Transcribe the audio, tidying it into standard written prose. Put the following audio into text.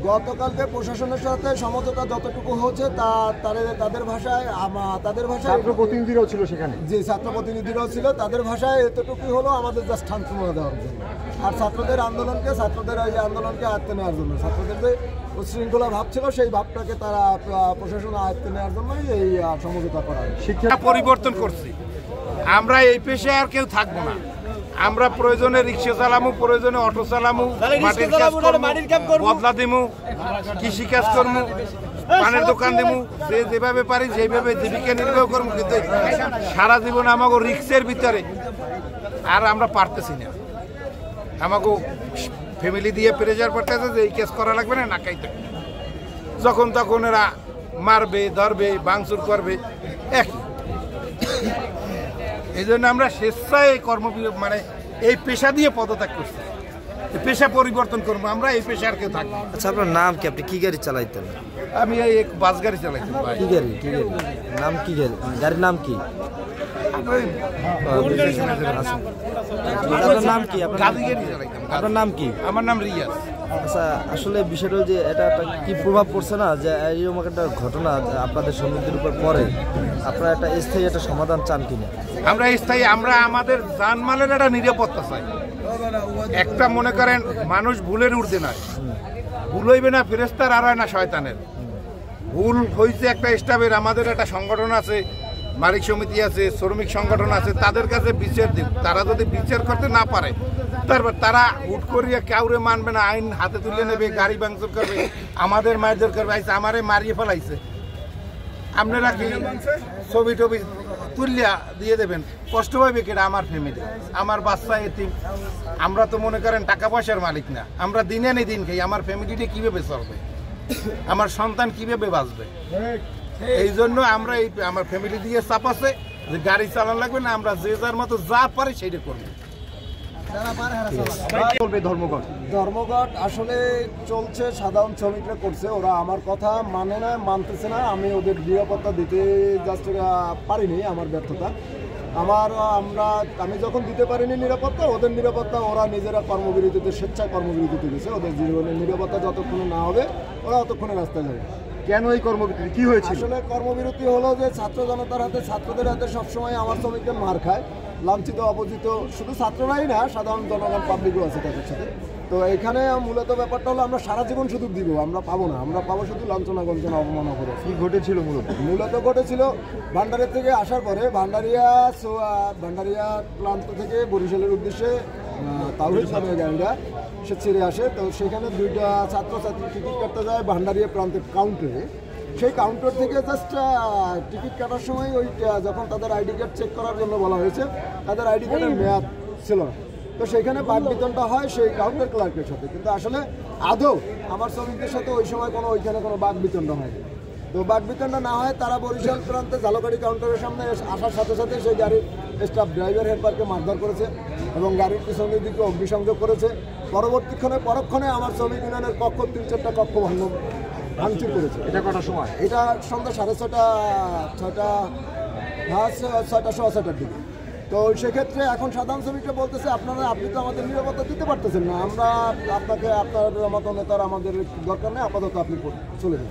গতকালকে প্রশাসনের সাথে সমঝোতা যতটুকু হচ্ছে তাদের ভাষায় ছাত্র প্রতিনিধিরাও ছিল সেখানে। যে ছাত্র প্রতিনিধিরাও ছিল, তাদের ভাষায় এতটুকুই হলো আমাদের জাস্ট সান্ত্বনা দেওয়ার জন্য, আর ছাত্রদের এই আন্দোলনকে আয়ত্তে নেওয়ার জন্য, ছাত্রদের যে উচ্ছৃঙ্খলা ভাব ছিল সেই ভাবটাকে তারা প্রশাসন আয়ত্তে নেওয়ার জন্যই এই সমঝোতা করা। শিক্ষা পরিবর্তন করছি, আমরা এই পেশায় আর কেউ থাকবো না। আমরা প্রয়োজনে রিক্সা চালামু, প্রয়োজনে অটো চালামু, বদলা দিমু, কৃষি কাজ করমু, পানের দোকান দিমু, যেভাবে পারি যেভাবে জীবিকা নির্বাহ করবো। কিন্তু সারা জীবন আমাকে রিক্সের ভিতরে আর আমরা পারতেছি না। আমাকে ফ্যামিলি দিয়ে প্রেজার পড়তেছে যে এই কেস করা লাগবে না, না খাইতে। যখন তখন এরা মারবে, ধরবে, ভাঙচুর করবে, একই। এই জন্য আমরা স্বেচ্ছায় মানে এই পেশা দিয়ে পদত্যাগ করছি, পেশা পরিবর্তন করবো। আমরা এই পেশা আর কেউ থাকবো। আচ্ছা, আপনার নাম কি? আপনি কি গাড়ি চালাইতেন? আমি এই বাস গাড়ি চালাইতাম। কি গাড়ি নাম কি? গাড়ির নাম কি? আপনার নাম কি? আপনার নাম কি? আমার নাম রিয়াজ। আচ্ছা, আসলে বিষয়টা যে এটা একটা কি প্রভাব পড়ছে না, যে এরকম একটা ঘটনা আপনাদের সমিতির উপর পড়ে, আপনারা একটা স্থায়ী একটা সমাধান চান কিনা? আমরা আমাদের জানমালের একটা নিরাপত্তা চাই। একটা মনে করেন মানুষ ভুলের ঊর্ধ্বে নয়, ভুল হইবে না ফেরেশতার আর হয় না শয়তানের। ভুল হয়েছে একটা স্টাফের, আমাদের একটা সংগঠন আছে, মালিক সমিতি আছে, শ্রমিক সংগঠন আছে, তাদের কাছে বিচার দিব। তারা যদি বিচার করতে না পারে, তারপর তারা হুট করিয়া কাউরে মানবে না, আইন হাতে তুলে নেবে, গাড়ি ভাঙচুর করবে, আমাদের মারধর করবে। আইসে আমারে মারিয়ে ফেলাইছে, আপনারা কি ছবি টবি তুলিয়া দিয়ে দেবেন? কষ্ট পাইবে কেটা? আমার ফ্যামিলি, আমার বাচ্চা এতিম। আমরা তো মনে করেন টাকা পয়সার মালিক না, আমরা দিনে নেই দিন খাই। আমার ফ্যামিলিটা কিভাবে চলবে? আমার সন্তান কিভাবে বাঁচবে? এই জন্য আমরা আমার ফ্যামিলি দিয়ে চাপ আছে যে গাড়ি চালানো লাগবে না, আমরা যে যার মতো যা পারে সেইটা করবো। ধর্মঘট আসলে চলছে, সাধারণ শ্রমিকরা করছে, ওরা আমার কথা মানতেছে না। আমি ওদের নিরাপত্তা দিতে জাস্ট পারিনি, আমার ব্যর্থতা। আমি যখন দিতে পারিনি নিরাপত্তা, ওদের নিরাপত্তা ওরা নিজেরা কর্মবিরতিতে, স্বেচ্ছায় কর্মবিরতিতে গেছে। ওদের জীবনের নিরাপত্তা যতক্ষণে না হবে ওরা ততক্ষণে রাস্তায় যাবে। কেন এই কর্মবিরতি? কি হয়েছে? আসলে কর্মবিরতি হলো যে ছাত্র জনতার হাতে, ছাত্রদের হাতে সবসময় আমার শ্রমিকরা মার খায়, লাঞ্ছিত, অপোজিত। শুধু ছাত্ররাই না, সাধারণ জনগণ, পাবলিকও আছে তাদের সাথে। তো এখানে মূলত ব্যাপারটা হলো আমরা সারা জীবন শুধু দিব, আমরা পাবো না। আমরা পাবো শুধু লাঞ্ছনা, গঞ্জনা, অপমান, অপরাধ। কি ঘটেছিল? মূলত ঘটেছিল ভান্ডারিয়া থেকে আসার পরে, ভান্ডারিয়া প্রান্ত থেকে বরিশালের উদ্দেশ্যে তাওহিদ নামের গাড়িটা সে ছেড়ে আসে। তো সেখানে দুইটা ছাত্রছাত্রী টিকিট কাটতে যায় ভান্ডারিয়া প্রান্তের কাউন্টারে। সেই কাউন্টার থেকে জাস্ট টিকিট কাটার সময় যখন তাদের আইডি কার্ড চেক করার জন্য বলা হয়েছে, তাদের আইডি কার্ডের মেয়াদ ছিল না। তো সেখানে বাকবিতণ্ডা হয় সেই কাউন্টার ক্লার্কের সাথে। কিন্তু আসলে আদৌ আমার শ্রমিকদের সাথে ওই সময় ওইখানে কোনো বাকবিতণ্ডা হয়নি। তো বাকবিতণ্ডা না হয় তারা বরিশাল প্রান্তে ঝালকাঠি কাউন্টারের সামনে আসার সাথে সাথে সেই গাড়ির স্টাফ ড্রাইভার হেল্পারকে মারধর করেছে এবং গাড়ির পিছনের দিকে অগ্নিসংযোগ করেছে। পরক্ষণে আমার শ্রমিক ইউনিয়নের কক্ষ 3-4টা কক্ষ ভাঙচুর করেছে। এটা কটার সময়? এটা সন্ধ্যা 6:30-6:15 দিকে। তো সেক্ষেত্রে এখন সাধারণ শ্রমিকরা বলতেছে আপনি তো আমাদের নিরাপত্তা দিতে পারতেছেন না, আমরা আপনার মতো নেতার আমাদের দরকার নেই, আপাতত আপনি চলে যান।